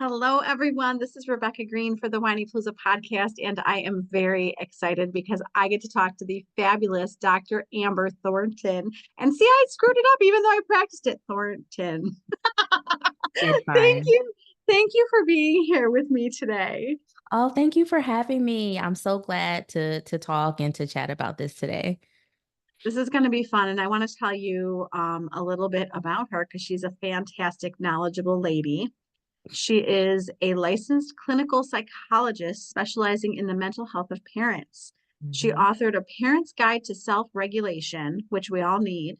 Hello, everyone. This is Rebecca Green for the Whiny Palooza podcast, and I am very excited because I get to talk to the fabulous Dr. Amber Thornton. And see, I screwed it up even though I practiced it. Thornton. You're Thank fine. you. Thank you for being here with me today. Oh, thank you for having me. I'm so glad to talk and to chat about this today. This is going to be fun, and I want to tell you a little bit about her because she's a fantastic, knowledgeable lady. She is a licensed clinical psychologist specializing in the mental health of parents. She Mhm. authored A Parent's Guide to Self-Regulation, which we all need,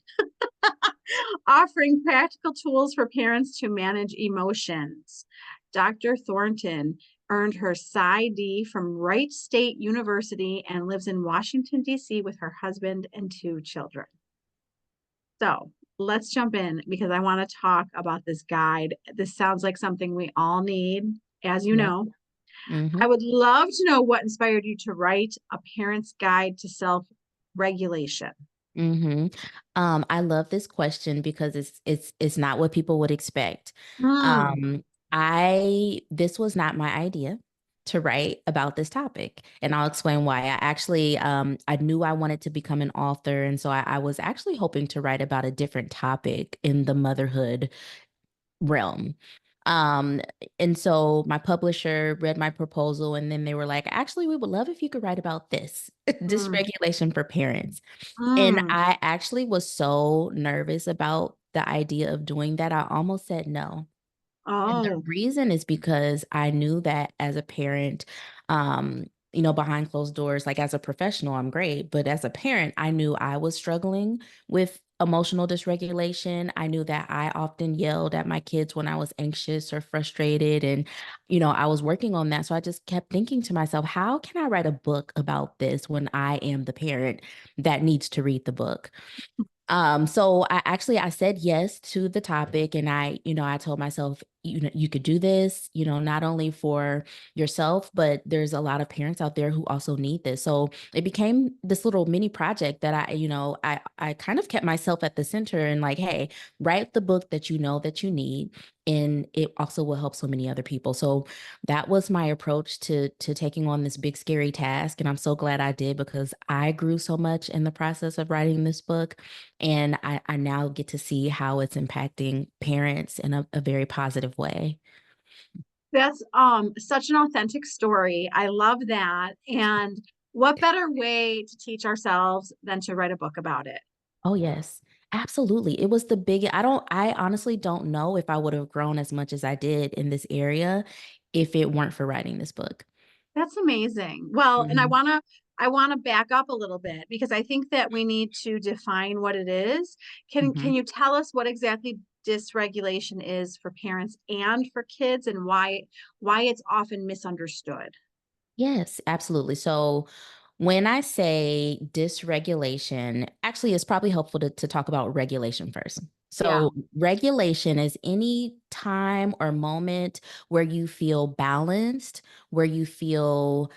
offering practical tools for parents to manage emotions. Dr. Thornton earned her PsyD from Wright State University and lives in Washington, D.C. with her husband and two children. So let's jump in because I want to talk about this guide. This sounds like something we all need, as you Yes. know. hmm I would love to know what inspired you to write A Parent's Guide to Self-Regulation. hmm I love this question because it's not what people would expect. Mm. Um, I this was not my idea to write about this topic, and I'll explain why. I knew I wanted to become an author, and so I was actually hoping to write about a different topic in the motherhood realm. Um, and so my publisher read my proposal and then they were like, actually, we would love if you could write about this Mm. dysregulation for parents. And Mm. I actually was so nervous about the idea of doing that. I almost said no. And the Oh. reason is because I knew that as a parent, behind closed doors, like as a professional, I'm great. But as a parent, I knew I was struggling with emotional dysregulation. I knew that I often yelled at my kids when I was anxious or frustrated. And, I was working on that. So I just kept thinking to myself, how can I write a book about this when I am the parent that needs to read the book? So I said yes to the topic and I told myself, you could do this, not only for yourself, but there's a lot of parents out there who also need this. So it became this little mini project that I kind of kept myself at the center and like, hey, write the book that you know that you need. And it also will help so many other people. So that was my approach to taking on this big scary task. And I'm so glad I did because I grew so much in the process of writing this book. And I now get to see how it's impacting parents in a very positive way. That's such an authentic story. I love that. And what better way to teach ourselves than to write a book about it? Oh, yes, absolutely. It was I honestly don't know if I would have grown as much as I did in this area if it weren't for writing this book. That's amazing. Well, and Mhm, I want to back up a little bit because I think that we need to define what it is. Can mhm. you tell us what exactly dysregulation is for parents and for kids and why it's often misunderstood? Yes, absolutely. So when I say dysregulation, actually, it's probably helpful to talk about regulation first. Yeah. So, regulation is any time or moment where you feel balanced, where you feel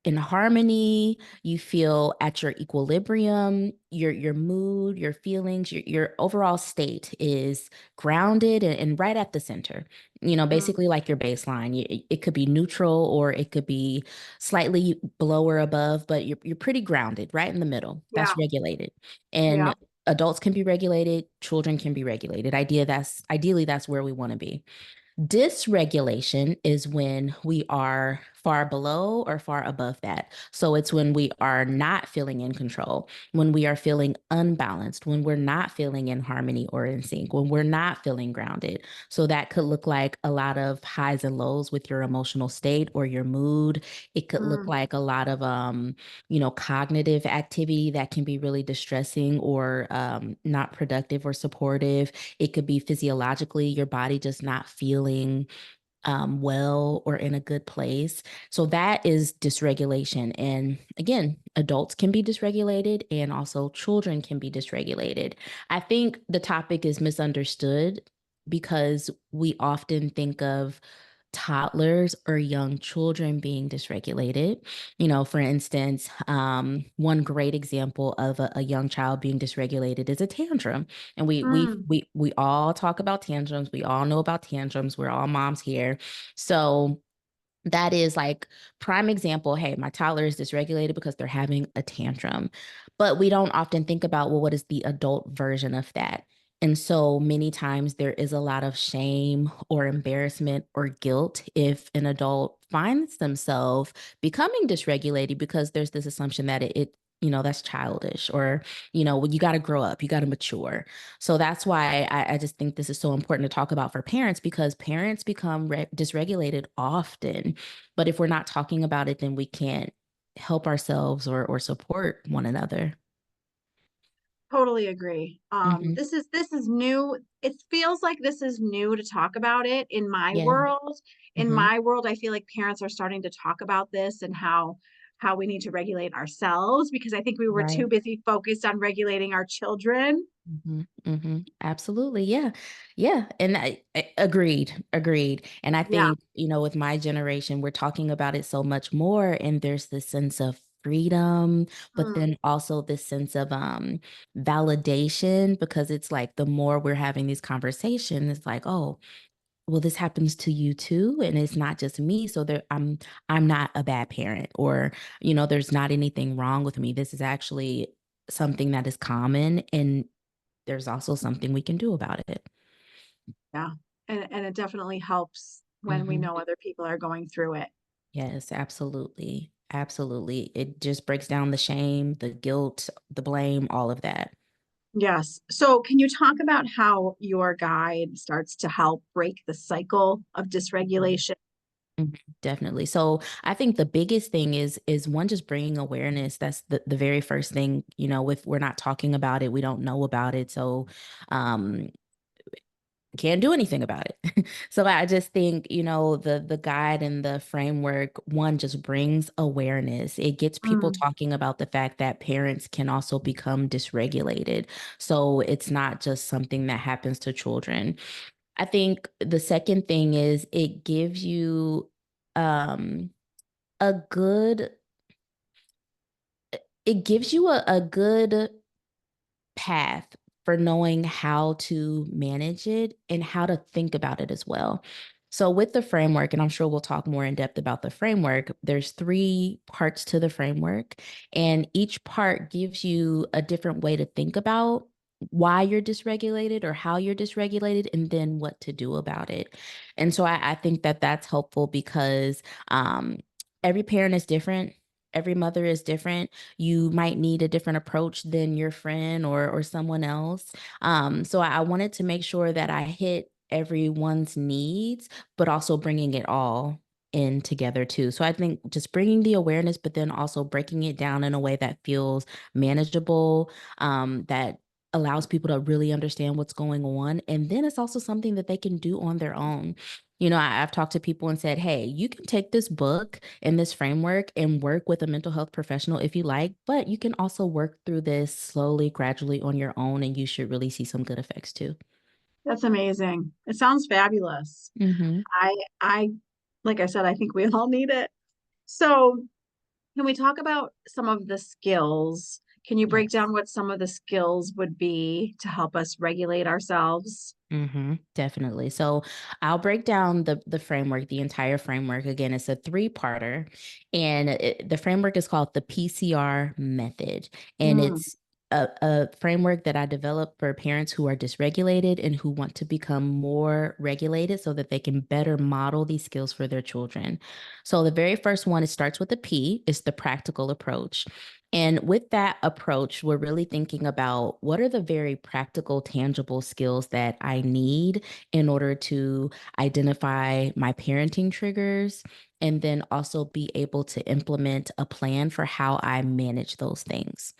in harmony, you feel at your equilibrium, your mood, your feelings, your overall state is grounded and right at the center. Mm. Basically like your baseline. It could be neutral or it could be slightly below or above, but you're pretty grounded, right in the middle. Yeah. That's regulated. Yeah. And adults can be regulated, children can be regulated. Ideally that's where we want to be. Dysregulation is when we are far below or far above that. So it's when we are not feeling in control, when we are feeling unbalanced, when we're not feeling in harmony or in sync, when we're not feeling grounded. So that could look like a lot of highs and lows with your emotional state or your mood. It could look Mm. like a lot of cognitive activity that can be really distressing or not productive or supportive. It could be physiologically your body just not feeling well or in a good place. So that is dysregulation. And again, adults can be dysregulated and also children can be dysregulated. I think the topic is misunderstood because we often think of toddlers or young children being dysregulated. For instance, one great example of a young child being dysregulated is a tantrum. And Mm, we all talk about tantrums. We all know about tantrums. We're all moms here. So that is like prime example. Hey, my toddler is dysregulated because they're having a tantrum. But we don't often think about, well, what is the adult version of that? And so many times there is a lot of shame or embarrassment or guilt if an adult finds themselves becoming dysregulated because there's this assumption that that's childish, or, well, you got to grow up, you got to mature. So that's why I just think this is so important to talk about for parents, because parents become dysregulated often. But if we're not talking about it, then we can't help ourselves or support one another. totally agree. Hmm. This is new. It feels like this is new to talk about it in my Yeah. world. In Hmm. my world, I feel like parents are starting to talk about this and how we need to regulate ourselves, because I think we were too Right. busy focused on regulating our children. Absolutely. Yeah. Yeah. And agreed. Agreed. And I Yeah. think, with my generation, we're talking about it so much more. And there's this sense of freedom, but Mm, then also this sense of validation, because it's like the more we're having these conversations, it's like, oh, well, this happens to you too. And it's not just me. So I'm not a bad parent, or, there's not anything wrong with me. This is actually something that is common. And there's also something we can do about it. yeah. And it definitely helps when we Hmm. know other people are going through it. Yes, absolutely. Absolutely. It just breaks down the shame, the guilt, the blame, all of that. Yes. So, can you talk about how your guide starts to help break the cycle of dysregulation? Mhm. Definitely. So I think the biggest thing is one, just bringing awareness. That's the very first thing. If we're not talking about it, we don't know about it. So um can't do anything about it. So I just think, the guide and the framework, one, just brings awareness. It gets people Mm, talking about the fact that parents can also become dysregulated. So it's not just something that happens to children. I think the second thing is it gives you um a good it gives you a good path for knowing how to manage it and how to think about it as well. So with the framework, and I'm sure we'll talk more in depth about the framework, there's three parts to the framework, and each part gives you a different way to think about why you're dysregulated or how you're dysregulated, and then what to do about it. And so I think that that's helpful because every parent is different. Every mother is different. You might need a different approach than your friend or someone else. So I wanted to make sure that I hit everyone's needs, but also bringing it all in together too. So I think just bringing the awareness, but then also breaking it down in a way that feels manageable, that allows people to really understand what's going on. And then it's also something that they can do on their own. I've talked to people and said, hey, you can take this book and this framework and work with a mental health professional if you like, but you can also work through this slowly, gradually on your own, and you should really see some good effects too. that's amazing. It sounds fabulous. Hmm. I, like I said, I think we all need it. So, can we talk about some of the skills? Can you break Yes. down what some of the skills would be to help us regulate ourselves? Definitely. So I'll break down the framework, the entire framework. Again, it's a three-parter, and the framework is called the PCR method, and Mm, it's a framework that I developed for parents who are dysregulated and who want to become more regulated so that they can better model these skills for their children. So the very first one, it starts with a P, is the practical approach. And with that approach, we're really thinking about what are the very practical, tangible skills that I need in order to identify my parenting triggers, and then also be able to implement a plan for how I manage those things.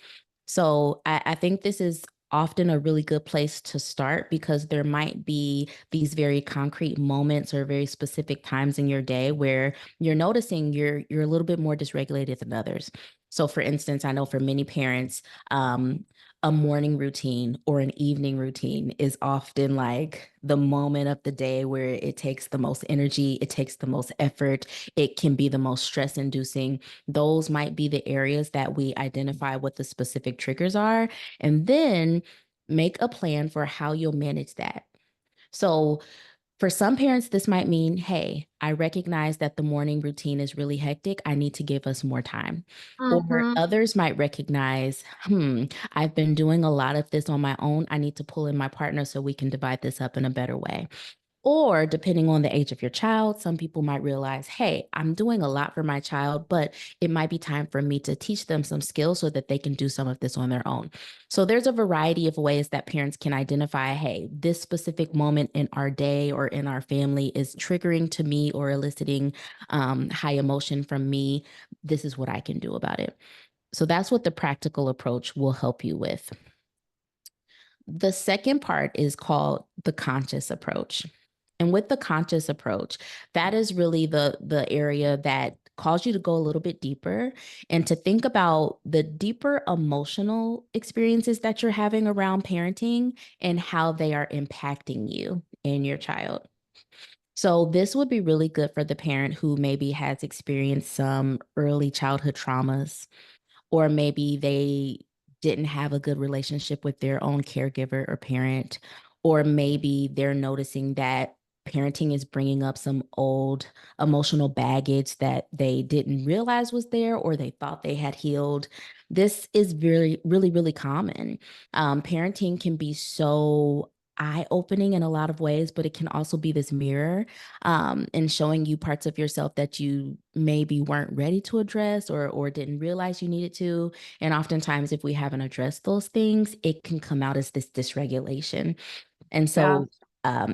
So I think this is often a really good place to start, because there might be these very concrete moments or very specific times in your day where you're noticing you're a little bit more dysregulated than others. So for instance, I know for many parents, um, a morning routine or an evening routine is often like the moment of the day where it takes the most energy, it takes the most effort, it can be the most stress inducing. Those might be the areas that we identify what the specific triggers are, and then make a plan for how you'll manage that. So, for some parents, this might mean, hey, I recognize that the morning routine is really hectic. I need to give us more time. Or Mhm. others might recognize, I've been doing a lot of this on my own. I need to pull in my partner so we can divide this up in a better way. Or depending on the age of your child, some people might realize, hey, I'm doing a lot for my child, but it might be time for me to teach them some skills so that they can do some of this on their own. So there's a variety of ways that parents can identify, hey, this specific moment in our day or in our family is triggering to me or eliciting high emotion from me. This is what I can do about it. So that's what the practical approach will help you with. The second part is called the conscious approach. And with the conscious approach, that is really the area that calls you to go a little bit deeper and to think about the deeper emotional experiences that you're having around parenting and how they are impacting you and your child. So this would be really good for the parent who maybe has experienced some early childhood traumas, or maybe they didn't have a good relationship with their own caregiver or parent, or maybe they're noticing that parenting is bringing up some old emotional baggage that they didn't realize was there or they thought they had healed. This is really, really, really common. Parenting can be so eye opening in a lot of ways, but it can also be this mirror and showing you parts of yourself that you maybe weren't ready to address or didn't realize you needed to. And oftentimes, if we haven't addressed those things, it can come out as this dysregulation. And Yeah. so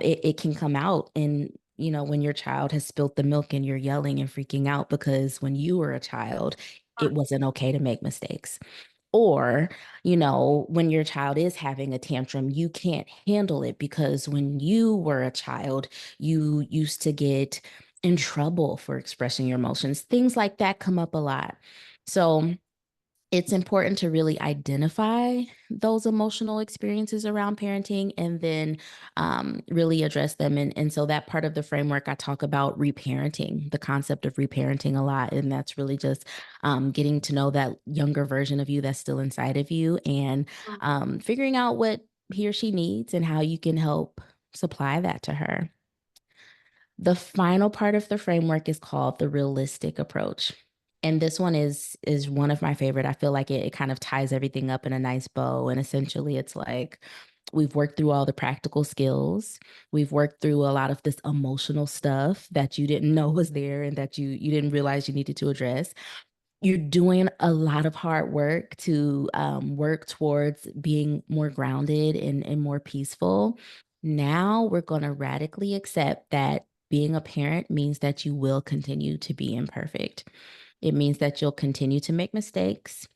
it can come out in, when your child has spilt the milk and you're yelling and freaking out because when you were a child, it wasn't okay to make mistakes. Or, when your child is having a tantrum, you can't handle it because when you were a child, you used to get in trouble for expressing your emotions. Things like that come up a lot. So, it's important to really identify those emotional experiences around parenting and then really address them. And so that part of the framework, I talk about reparenting, the concept of reparenting a lot. And that's really just getting to know that younger version of you that's still inside of you and figuring out what he or she needs and how you can help supply that to her. The final part of the framework is called the realistic approach. And this one is one of my favorite. I feel like it kind of ties everything up in a nice bow. And essentially it's like we've worked through all the practical skills. We've worked through a lot of this emotional stuff that you didn't know was there and that you didn't realize you needed to address. You're doing a lot of hard work to work towards being more grounded and more peaceful. Now we're going to radically accept that being a parent means that you will continue to be imperfect. It means that you'll continue to make mistakes.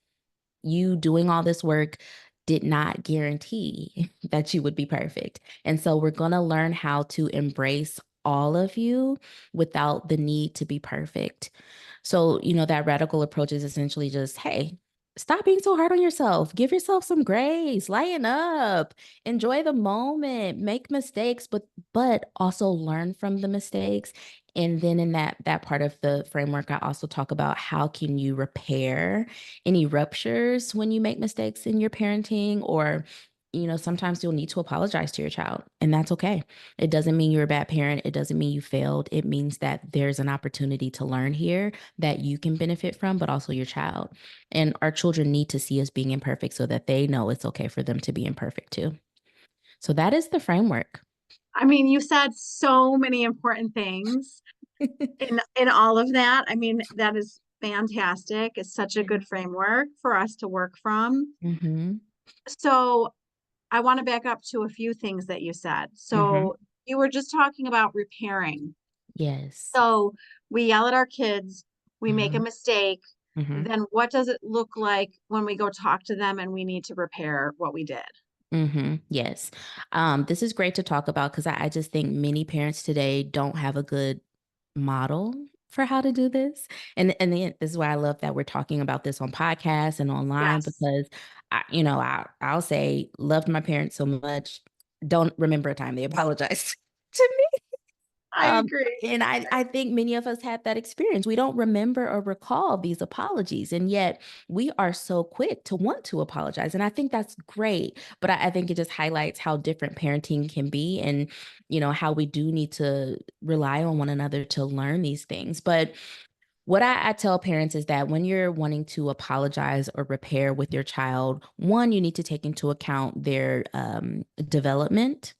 You doing all this work did not guarantee that you would be perfect. And so we're going to learn how to embrace all of you without the need to be perfect. So, that radical approach is essentially just, hey, stop being so hard on yourself. Give yourself some grace, lighten up, enjoy the moment, make mistakes, but also learn from the mistakes. And then in that part of the framework, I also talk about how can you repair any ruptures when you make mistakes in your parenting, or sometimes you'll need to apologize to your child, and that's okay. It doesn't mean you're a bad parent. It doesn't mean you failed. It means that there's an opportunity to learn here that you can benefit from, but also your child. And our children need to see us being imperfect so that they know it's okay for them to be imperfect too. So that is the framework. I mean, you said so many important things in all of that. I mean, that is fantastic. It's such a good framework for us to work from. Mm-hmm. So I want to back up to a few things that you said. Mm-hmm. So you were just talking about repairing. Yes. So we yell at our kids, we make a Mm-hmm. mistake. Mm-hmm. Then what does it look like when we go talk to them and we need to repair what we did? Yes. This is great to talk about because I just think many parents today don't have a good model for how to do this. And this is why I love that we're talking about this on podcasts and online Yes. because I'll say loved my parents so much, don't remember a time they apologized to me. I agree. And I think many of us had that experience. We don't remember or recall these apologies, and yet we are so quick to want to apologize. And I think that's great, but I think it just highlights how different parenting can be, and how we do need to rely on one another to learn these things. But what I tell parents is that when you're wanting to apologize or repair with your child, one, you need to take into account their development.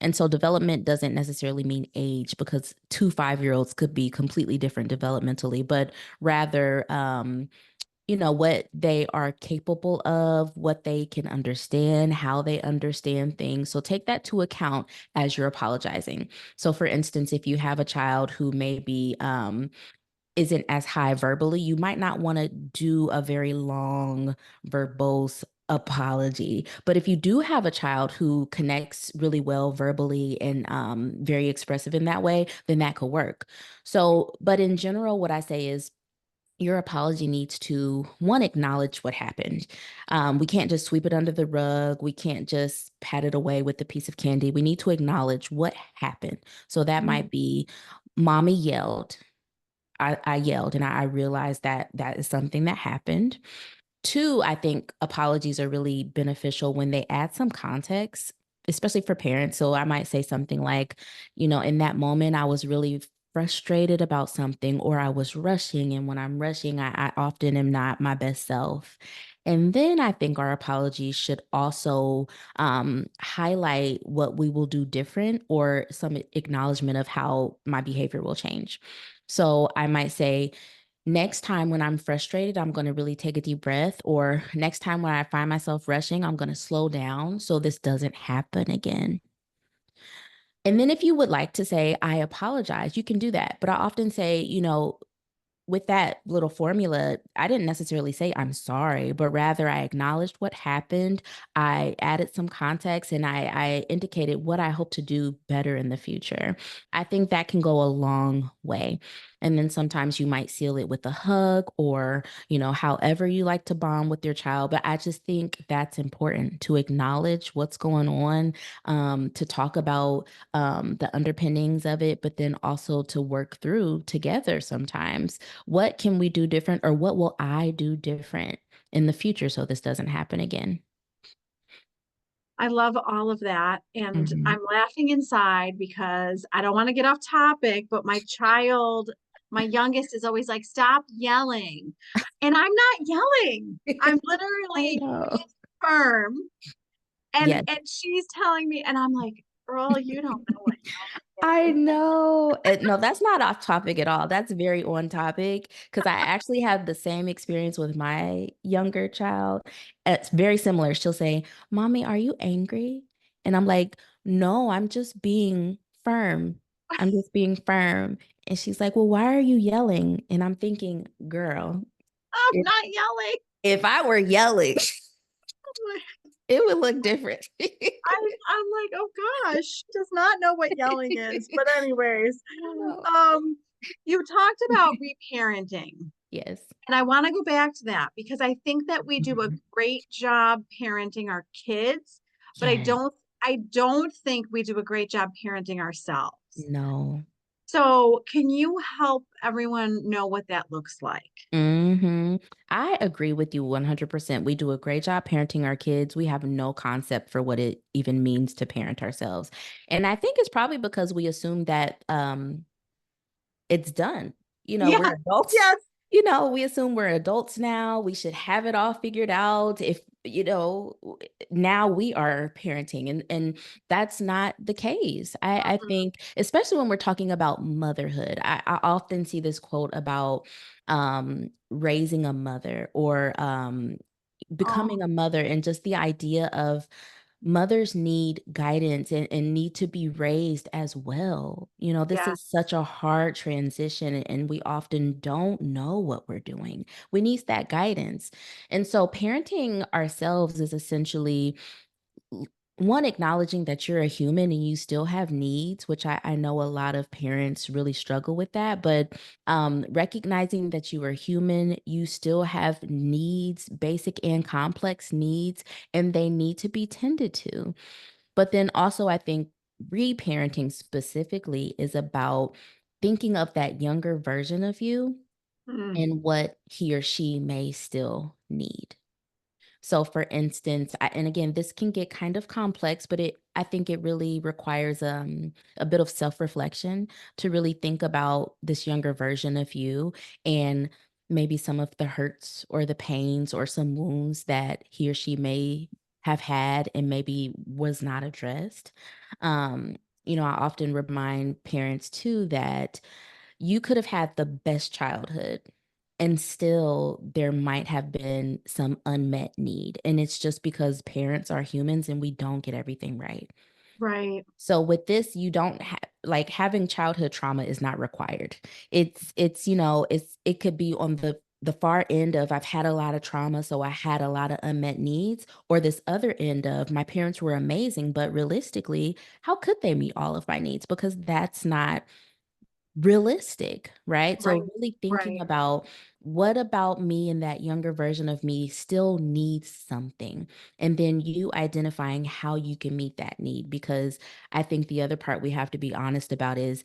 And so development doesn't necessarily mean age, because 2 5-year-olds could be completely different developmentally, but rather, what they are capable of, what they can understand, how they understand things. So take that to account as you're apologizing. So, for instance, if you have a child who may be, isn't as high verbally, you might not want to do a very long, verbose apology. But if you do have a child who connects really well verbally and very expressive in that way, then that could work. So, but in general, what I say is, your apology needs to, one, acknowledge what happened. We can't just sweep it under the rug. We can't just pat it away with a piece of candy. We need to acknowledge what happened. So that Mhm. might be, mommy yelled. I yelled, and I realized that that is something that happened. Two, I think apologies are really beneficial when they add some context, especially for parents. So I might say something like, in that moment, I was really frustrated about something, or I was rushing. And when I'm rushing, I often am not my best self. And then I think our apologies should also highlight what we will do different, or some acknowledgement of how my behavior will change. So I might say, next time when I'm frustrated, I'm going to really take a deep breath. Or next time when I find myself rushing, I'm going to slow down so this doesn't happen again. And then if you would like to say, I apologize, you can do that. But I often say, with that little formula, I didn't necessarily say I'm sorry, but rather I acknowledged what happened. I added some context, and I indicated what I hope to do better in the future. I think that can go a long way. And then sometimes you might seal it with a hug, or, however you like to bond with your child. But I just think that's important to acknowledge what's going on, to talk about the underpinnings of it, but then also to work through together sometimes. What can we do different, or what will I do different in the future so this doesn't happen again? I love all of that. And Mhm. I'm laughing inside because I don't want to get off topic, but my youngest is always like, stop yelling. And I'm not yelling. I'm I literally know. being firm. And Yes. she's telling me, and I'm like, girl, you don't know what I yelling is. know. No, that's not off topic at all. That's very on topic, because I actually have the same experience with my younger child. It's very similar. She'll say, Mommy, are you angry? And I'm like, no, I'm just being firm. I'm just being firm. And she's like, well, why are you yelling? And I'm thinking, girl, I'm if, not yelling. if I were yelling, I'm like, it would look different. I'm like, oh gosh, she does not know what yelling is. But anyways, No. um, you talked about reparenting. Yes. And I want to go back to that because I think that we do a Mhm. great job parenting our kids, but Yes. I don't think we do a great job parenting ourselves. No. So, can you help everyone know what that looks like? I agree with you 100%. We do a great job parenting our kids. We have no concept for what it even means to parent ourselves. And I think it's probably because we assume that it's done. Yeah. We're adults. Yes. We assume we're adults now. We should have it all figured out. If, now we are parenting, and that's not the case. I think, especially when we're talking about motherhood, I often see this quote about raising a mother, or Oh, becoming a mother, and just the idea of mothers need guidance, and need to be raised as well. This yeah. is such a hard transition, and we often don't know what we're doing. We need that guidance. And so parenting ourselves is essentially one, acknowledging that you're a human and you still have needs, which I know a lot of parents really struggle with that, but recognizing that you are human, you still have needs, basic and complex needs, and they need to be tended to. But then also, I think reparenting specifically is about thinking of that younger version of you Mm, and what he or she may still need. So for instance, and again, this can get kind of complex, but I think it really requires a bit of self-reflection to really think about this younger version of you and maybe some of the hurts or the pains or some wounds that he or she may have had and maybe was not addressed. Um, I often remind parents too that you could have had the best childhood and still there might have been some unmet need. And it's just because parents are humans and we don't get everything right. right, So with this, you don't have like having childhood trauma is not required. It could be on the far end of I've had a lot of trauma, so I had a lot of unmet needs, or this other end of my parents were amazing, but realistically, how could they meet all of my needs? Because that's not realistic, right? right, So really thinking right. about what about me and that younger version of me still needs something, and then you identifying how you can meet that need, because I think the other part we have to be honest about is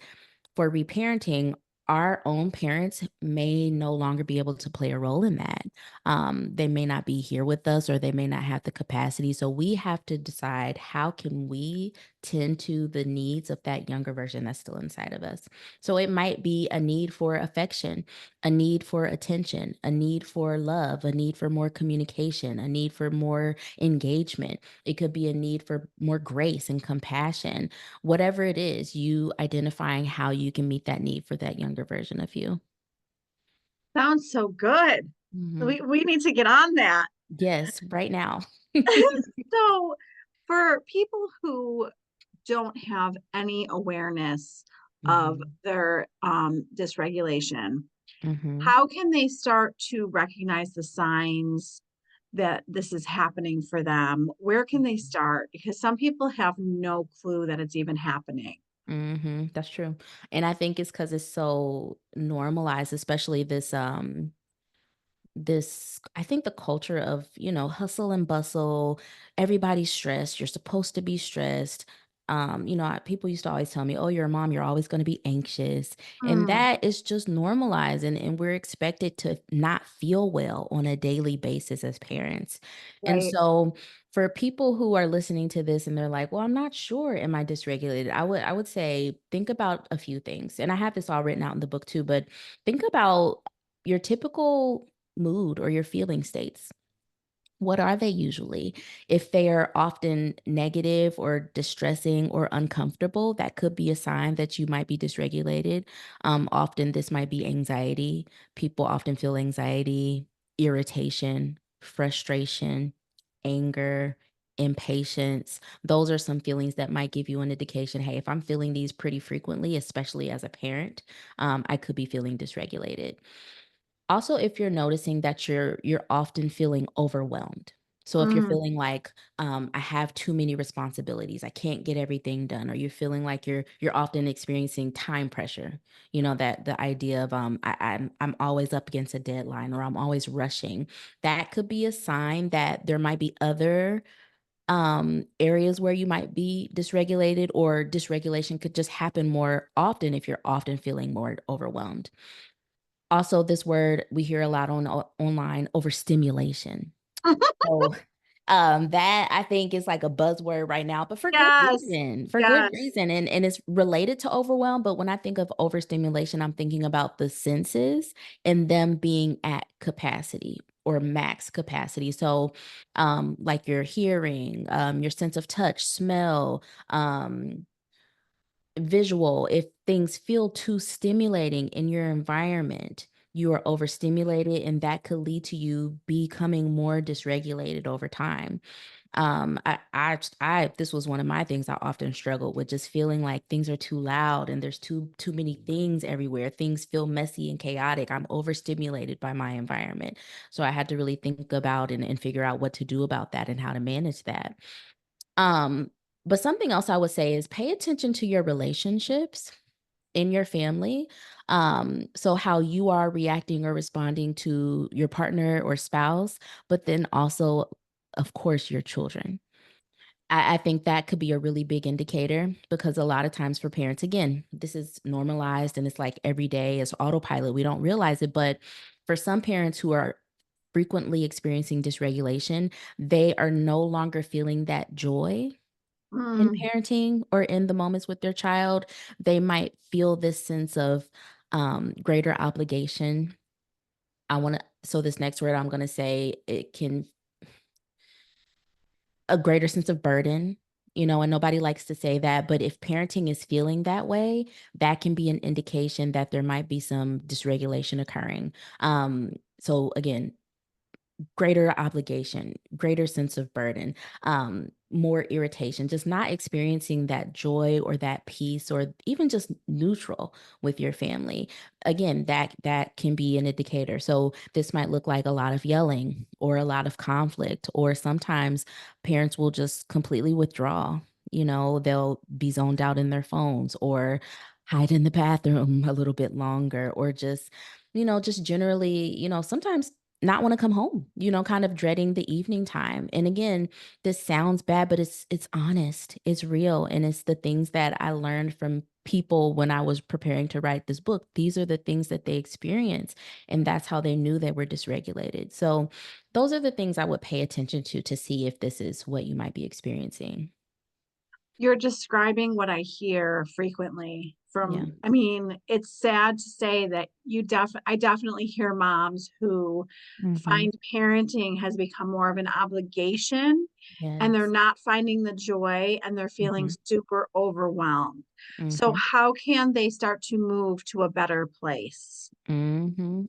for reparenting, our own parents may no longer be able to play a role in that. They may not be here with us or they may not have the capacity. So we have to decide how can we tend to the needs of that younger version that's still inside of us. So it might be a need for affection, a need for attention, a need for love, a need for more communication, a need for more engagement. It could be a need for more grace and compassion. Whatever it is, you identifying how you can meet that need for that younger version of you. Sounds so good. Mhm. We need to get on that. Yes, right now. So, for people who don't have any awareness of Mhm, their dysregulation, mhm, how can they start to recognize the signs that this is happening for them? Where can they mhm, start? Because some people have no clue that it's even happening. mhm, that's true, and I think it's because it's so normalized, especially this I think the culture of, hustle and bustle, everybody's stressed, you're supposed to be stressed. People used to always tell me, "Oh, you're a mom, you're always going to be anxious." And Mm, that is just normalized and we're expected to not feel well on a daily basis as parents. And right. so for people who are listening to this and they're like, "Well, I'm not sure, am I dysregulated?" I would say think about a few things. And I have this all written out in the book too, but think about your typical mood or your feeling states. What are they usually? If they are often negative or distressing or uncomfortable, that could be a sign that you might be dysregulated. Often, this might be anxiety. People often feel anxiety, irritation, frustration, anger, impatience. Those are some feelings that might give you an indication, hey, if I'm feeling these pretty frequently, especially as a parent, I could be feeling dysregulated. Also, if you're noticing that you're often feeling overwhelmed. So if you're Mm, feeling like, I have too many responsibilities, I can't get everything done, or you're feeling like you're often experiencing time pressure, that the idea of I'm always up against a deadline or I'm always rushing, that could be a sign that there might be other areas where you might be dysregulated, or dysregulation could just happen more often if you're often feeling more overwhelmed. Also, this word we hear a lot online, overstimulation. So, that I think is like a buzzword right now, but yes. for good Yes. reason, and it's related to overwhelm, but when I think of overstimulation, I'm thinking about the senses and them being at capacity or max capacity. So, like your hearing, your sense of touch, smell, visual, if things feel too stimulating in your environment, you are overstimulated, and that could lead to you becoming more dysregulated over time. This was one of my things I often struggled with, just feeling like things are too loud and there's too many things everywhere. Things feel messy and chaotic. I'm overstimulated by my environment. So I had to really think about and figure out what to do about that and how to manage that. Um, but something else I would say is pay attention to your relationships in your family. So how you are reacting or responding to your partner or spouse, but then also, of course, your children. I think that could be a really big indicator because a lot of times for parents, again, this is normalized and it's like every day is autopilot. We don't realize it. But for some parents who are frequently experiencing dysregulation, they are no longer feeling that joy in Mm, parenting or in the moments with their child. They might feel this sense of greater obligation. So this next word I'm going to say, it can a greater sense of burden, and nobody likes to say that, but if parenting is feeling that way, that can be an indication that there might be some dysregulation occurring. So again, greater obligation, greater sense of burden, more irritation, just not experiencing that joy or that peace or even just neutral with your family. Again, that can be an indicator. So this might look like a lot of yelling or a lot of conflict, or sometimes parents will just completely withdraw. They'll be zoned out in their phones or hide in the bathroom a little bit longer, or just generally, sometimes not wanna come home, kind of dreading the evening time. And again, this sounds bad, but it's honest, it's real, and it's the things that I learned from people when I was preparing to write this book. These are the things that they experience, and that's how they knew they were dysregulated. So, those are the things I would pay attention to see if this is what you might be experiencing. you're describing what I hear frequently Yeah. from, I mean, it's sad to say that I definitely hear moms who Mhm. find parenting has become more of an obligation and they're Yes. not finding the joy and they're feeling Mhm. super overwhelmed. So Mhm. how can they start to move to a better place?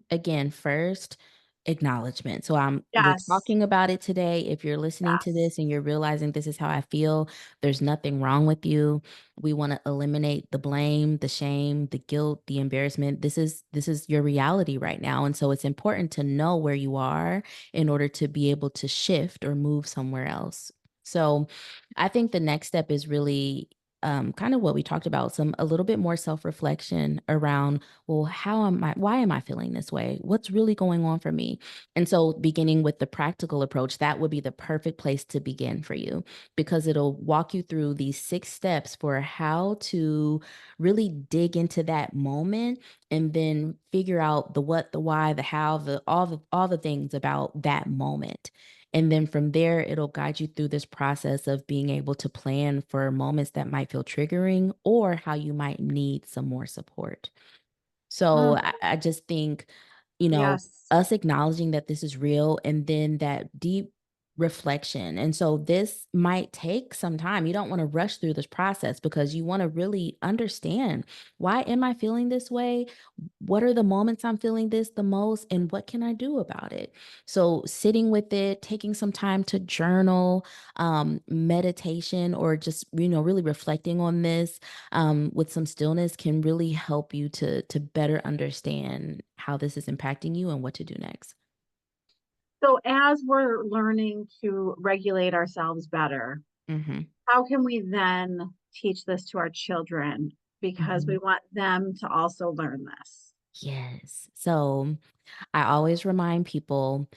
Again, first, acknowledgement. So we're Yes. talking about it today. If you're listening to Yes. this and you're realizing this is how I feel, there's nothing wrong with you. We want to eliminate the blame, the shame, the guilt, the embarrassment. This is your reality right now. And so it's important to know where you are in order to be able to shift or move somewhere else. So I think the next step is really kind of what we talked about, some a little bit more self-reflection around, well, why am I feeling this way? What's really going on for me? And so beginning with the practical approach, that would be the perfect place to begin for you, because it'll walk you through these 6 steps for how to really dig into that moment and then figure out the what, the why, the how, the all the things about that moment. And then from there, it'll guide you through this process of being able to plan for moments that might feel triggering or how you might need some more support. So Mm, I just think, you know, yes. us acknowledging that this is real and then that deep reflection. And so this might take some time. You don't want to rush through this process because you want to really understand, why am I feeling this way? What are the moments I'm feeling this the most? And what can I do about it? So sitting with it, taking some time to journal, meditation, or just, really reflecting on this with some stillness can really help you to better understand how this is impacting you and what to do next. So as we're learning to regulate ourselves better, Hmm. how can we then teach this to our children? Because we Hmm. want them to also learn this. Yes. So I always remind people,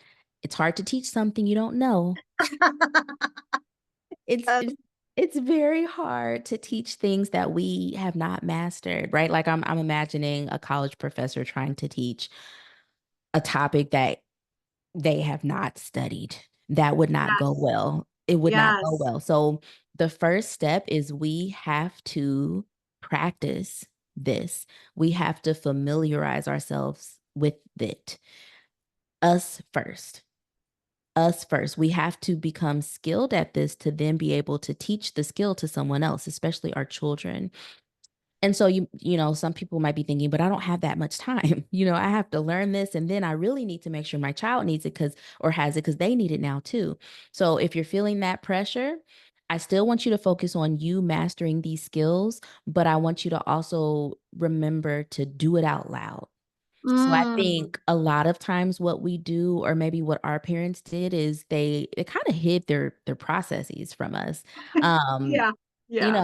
it's hard to teach something you don't know. It's Yes. it's it's very hard to teach things that we have not mastered, right? Like I'm imagining a college professor trying to teach a topic that they have not studied. That would not go Yes. well. It would not go Yes. well. So the first step is we have to practice this. We have to familiarize ourselves with it. Us first. Us first. We have to become skilled at this to then be able to teach the skill to someone else, especially our children. And so some people might be thinking, but I don't have that much time. I have to learn this and then I really need to make sure my child needs it or has it because they need it now too. So if you're feeling that pressure, I still want you to focus on you mastering these skills, but I want you to also remember to do it out loud. So I Mm. think a lot of times what we do, or maybe what our parents did, is they kinda hid their processes from us. Um, Yeah. Yeah.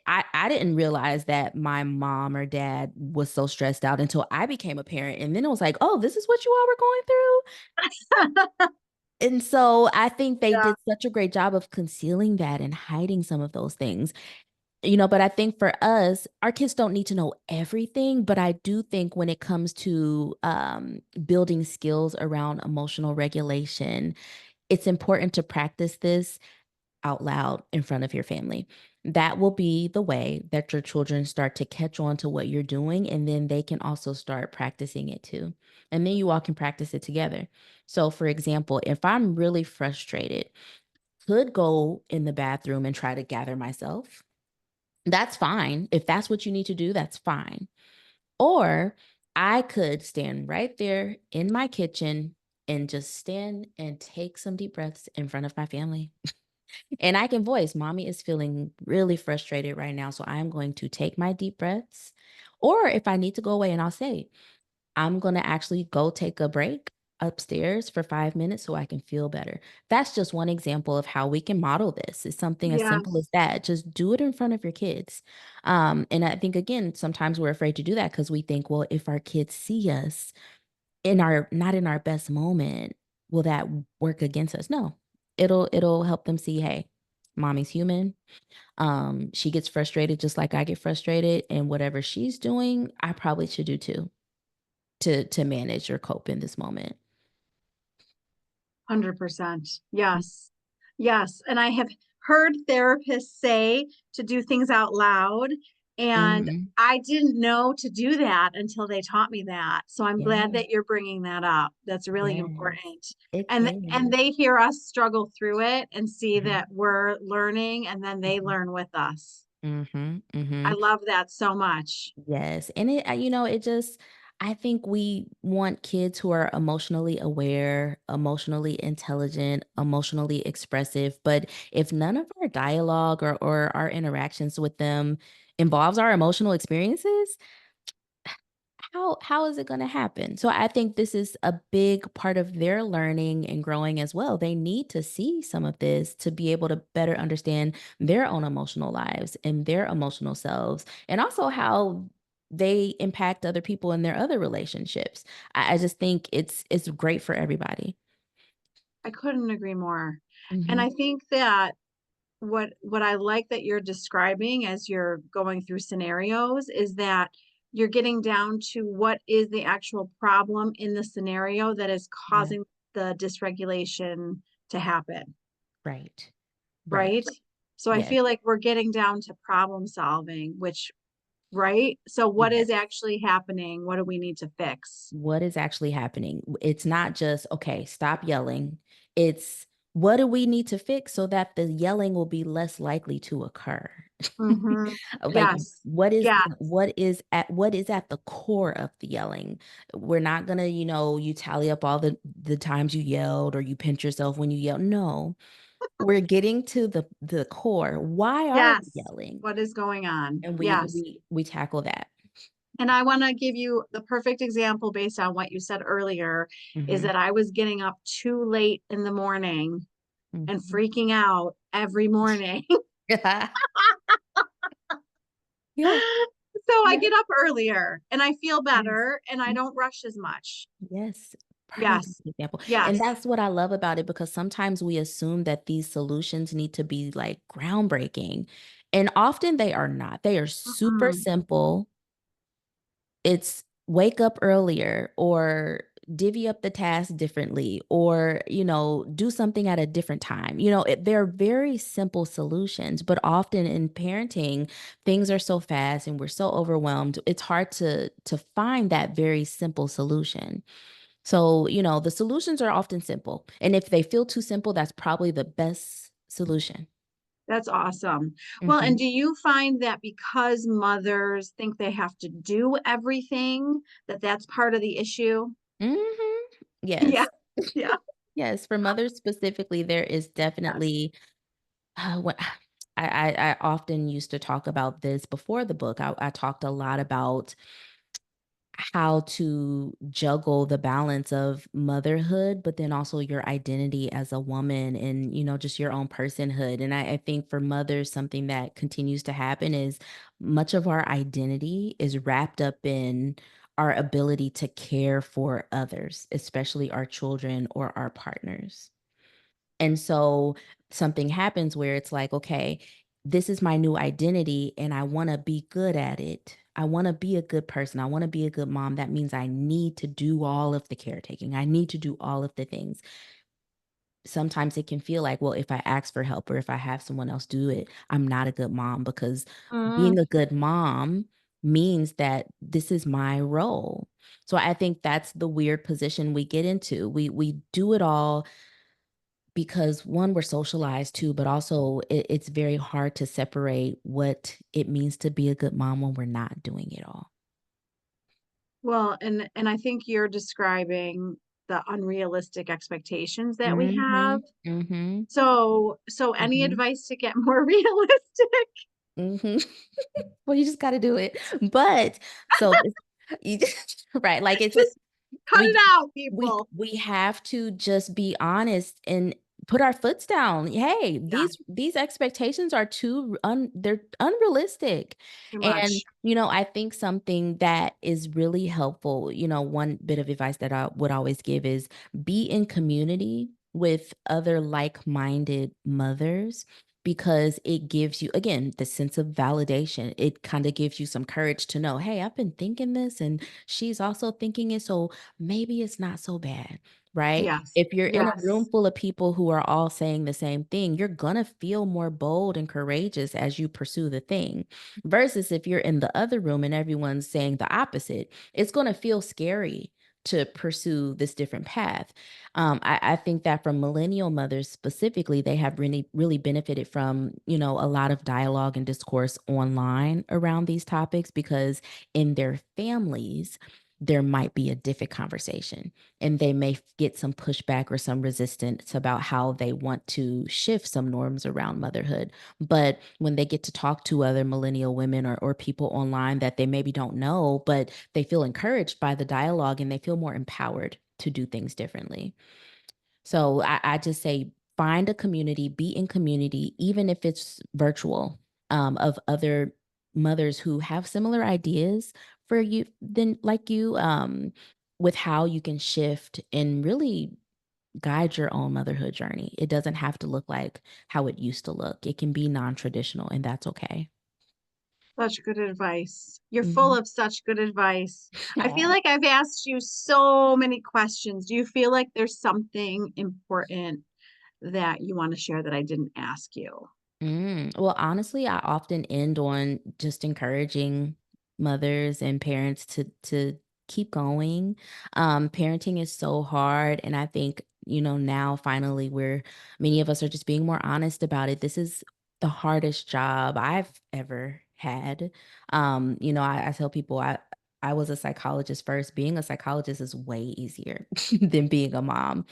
I didn't realize that my mom or dad was so stressed out until I became a parent, and then it was like, "Oh, this is what you all were going through?" And so I think they Yeah. did such a great job of concealing that and hiding some of those things. But I think for us, our kids don't need to know everything, but I do think when it comes to, building skills around emotional regulation, it's important to practice this out loud in front of your family. That will be the way that your children start to catch on to what you're doing, and then they can also start practicing it too. And then you all can practice it together. So, for example, if I'm really frustrated, could go in the bathroom and try to gather myself. That's fine. If that's what you need to do, that's fine. Or I could stand right there in my kitchen and just stand and take some deep breaths in front of my family. And I can voice, mommy is feeling really frustrated right now. So I'm going to take my deep breaths. Or if I need to go away, and I'll say, I'm gonna actually go take a break upstairs for 5 minutes so I can feel better. That's just one example of how we can model this. It's something as simple Yes. as that. Just do it in front of your kids. And I think again, sometimes we're afraid to do that because we think, well, if our kids see us in our not in our best moment, will that work against us? No. It'll help them see, hey, mommy's human. She gets frustrated just like I get frustrated, and whatever she's doing, I probably should do too to manage or cope in this moment. 100%. Yes. Yes. And I have heard therapists say to do things out loud. And Mhm. I didn't know to do that until they taught me that. So I'm glad Yeah, that you're bringing that up. That's really yes. important. It And is. they hear us struggle through it and see Mhm, that we're learning and then they mhm, learn with us. mhm, I mhm. love that so much. Yes, and it just I think we want kids who are emotionally aware, emotionally intelligent, emotionally expressive, but if none of our dialogue or our interactions with them involves our emotional experiences, how is it gonna happen? So I think this is a big part of their learning and growing as well. They need to see some of this to be able to better understand their own emotional lives and their emotional selves, and also how they impact other people in their other relationships. I just think it's great for everybody. I couldn't agree more. And Mhm. I think that what I like that you're describing as you're going through scenarios is that you're getting down to what is the actual problem in the scenario that is Yeah. causing the dysregulation to happen, Right. Right. right? So I Yes. feel like we're getting down to problem solving, which, right? So what is Yes. actually happening? What do we need to fix? What is actually happening? It's not just, okay, stop yelling. It's what do we need to fix so that the yelling will be less likely to occur? Mhm. Like Yes. Yes. what is at the core of the yelling? We're not gonna, you tally up all the times you yelled or you pinch yourself when you yell. No, we're getting to the core. Why are we Yes. yelling? What is going on? And we Yes. we we tackle that. And I wanna give you the perfect example based on what you said earlier, is Mhm. that I was getting up too late in the morning and Mhm. freaking out every morning. Yeah. So I Yeah. get up earlier and I feel Yes. better and I Mhm. don't rush as much. Yes. Perfect Yes. example. And Yes. that's what I love about it because sometimes we assume that these solutions need to be like groundbreaking. And often they are not. They are super Mm-mm. simple. It's wake up earlier or divvy up the task differently or, do something at a different time. They're very simple solutions, but often in parenting, things are so fast and we're so overwhelmed. It's hard to find that very simple solution. So, the solutions are often simple. And if they feel too simple, that's probably the best solution. That's awesome. Well, and Mhm. do you find that because mothers think they have to do everything, that that's part of the issue? Mhm. Yeah. Yes. Yeah. Yes, for mothers specifically, there is Yes. definitely what I often used to talk about this before the book. I talked a lot about how to juggle the balance of motherhood, but then also your identity as a woman and, just your own personhood. And I think for mothers, something that continues to happen is much of our identity is wrapped up in our ability to care for others, especially our children or our partners. And so something happens where it's like, okay, this is my new identity and I want to be good at it. I want to be a good person. I want to be a good mom. That means I need to do all of the caretaking. I need to do all of the things. Sometimes it can feel like, well, if I ask for help or if I have someone else do it, I'm not a good mom because Mm. being a good mom means that this is my role. So I think that's the weird position we get into. We do it all because one, we're socialized too, but also it's very hard to separate what it means to be a good mom when we're not doing it all. Well, and I think you're describing the unrealistic expectations that we have. Mhm, mhm, So any mhm, advice to get more realistic? mhm. Well, you just gotta do it. But so this you just right, like, it's a Just cut it we out, we people. we have to just be honest and put our foots down. Hey, Yeah, these expectations are they're unrealistic. too And, much. I think something that is really helpful, one bit of advice that I would always give is be in community with other like-minded mothers because it gives you again the sense of validation. It kind of gives you some courage to know, hey, I've been thinking this and she's also thinking it, so maybe it's not so bad, right? Yes, If you're in a room yes. full of people who are all saying the same thing, you're gonna feel more bold and courageous as you pursue the thing. Versus if you're in the other room and everyone's saying the opposite, it's gonna feel scary to pursue this different path. I think that from millennial mothers specifically, they have really benefited from, a lot of dialogue and discourse online around these topics because in their families, there might be a different conversation and they may get some pushback or some resistance about how they want to shift some norms around motherhood. But when they get to talk to other millennial women or people online that they maybe don't know, but they feel encouraged by the dialogue and they feel more empowered to do things differently. So I just say find a community, be in community, even if it's virtual, of other mothers who have similar ideas for you than like you, with how you can shift and really guide your own motherhood journey. It doesn't have to look like how it used to look. It can be non-traditional, and that's okay. Such good advice. You're full Mhm. of such good advice. I feel Aw. like I've asked you so many questions. Do you feel like there's something important that you want to share that I didn't ask you? Well, honestly, I often end on just encouraging mothers and parents to keep going. Parenting is so hard, and I think now finally we're many of us are just being more honest about it. This is the hardest job I've ever had. I tell people I was a psychologist first. Being a psychologist is way easier than being a mom.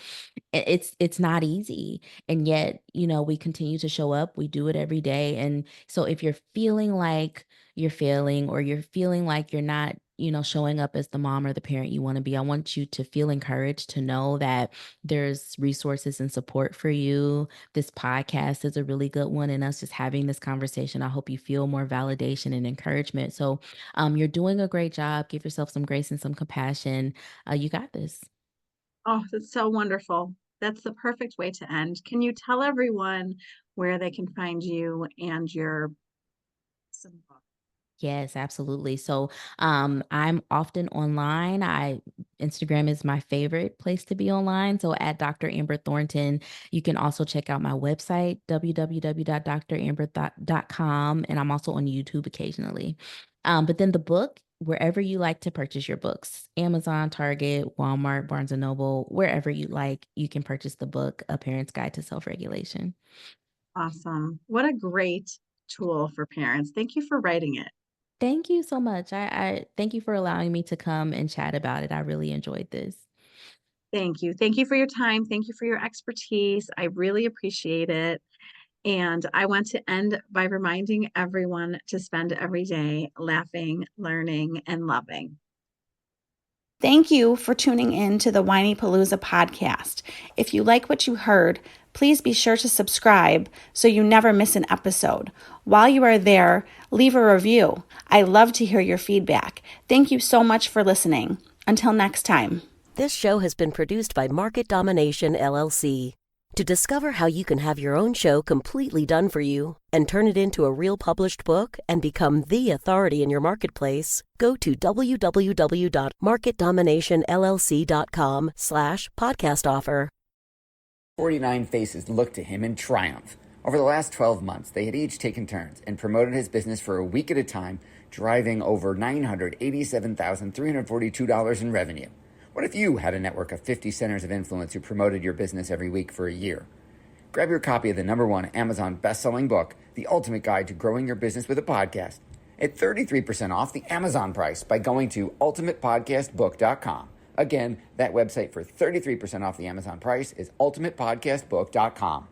It's not easy, and yet, we continue to show up, we do it every day, and so if you're feeling like you're failing or you're feeling like you're not, showing up as the mom or the parent you wanna be, I want you to feel encouraged to know that there's resources and support for you. This podcast is a really good one, and us just having this conversation, I hope you feel more validation and encouragement, so, you're doing a great job, give yourself some grace and some compassion, you got this. Oh, that's so wonderful. That's the perfect way to end. Can you tell everyone where they can find you and your awesome book? Yes, absolutely. So, I'm often online. Instagram is my favorite place to be online. So at Dr. Amber Thornton, you can also check out my website, www.dramber.com. And I'm also on YouTube occasionally. But then the book, wherever you like to purchase your books, Amazon, Target, Walmart, Barnes and Noble, wherever you like, you can purchase the book, A Parent's Guide to Self-Regulation. Awesome. What a great tool for parents. Thank you for writing it. Thank you so much. I thank you for allowing me to come and chat about it. I really enjoyed this. Thank you. Thank you for your time. Thank you for your expertise. I really appreciate it. And I want to end by reminding everyone to spend every day laughing, learning, and loving. Thank you for tuning in to the Whiny Palooza podcast. If you like what you heard, please be sure to subscribe so you never miss an episode. While you are there, leave a review. I love to hear your feedback. Thank you so much for listening. Until next time. This show has been produced by Market Domination, LLC. To discover how you can have your own show completely done for you and turn it into a real published book and become the authority in your marketplace, go to www.marketdominationllc.com/podcast offer. 49 faces looked to him in triumph. Over the last 12 months, they had each taken turns and promoted his business for a week at a time, driving over $987,342 in revenue. What if you had a network of 50 centers of influence who promoted your business every week for a year? Grab your copy of the #1 Amazon best-selling book, The Ultimate Guide to Growing Your Business with a Podcast, at 33% off the Amazon price by going to ultimatepodcastbook.com. Again, that website for 33% off the Amazon price is ultimatepodcastbook.com.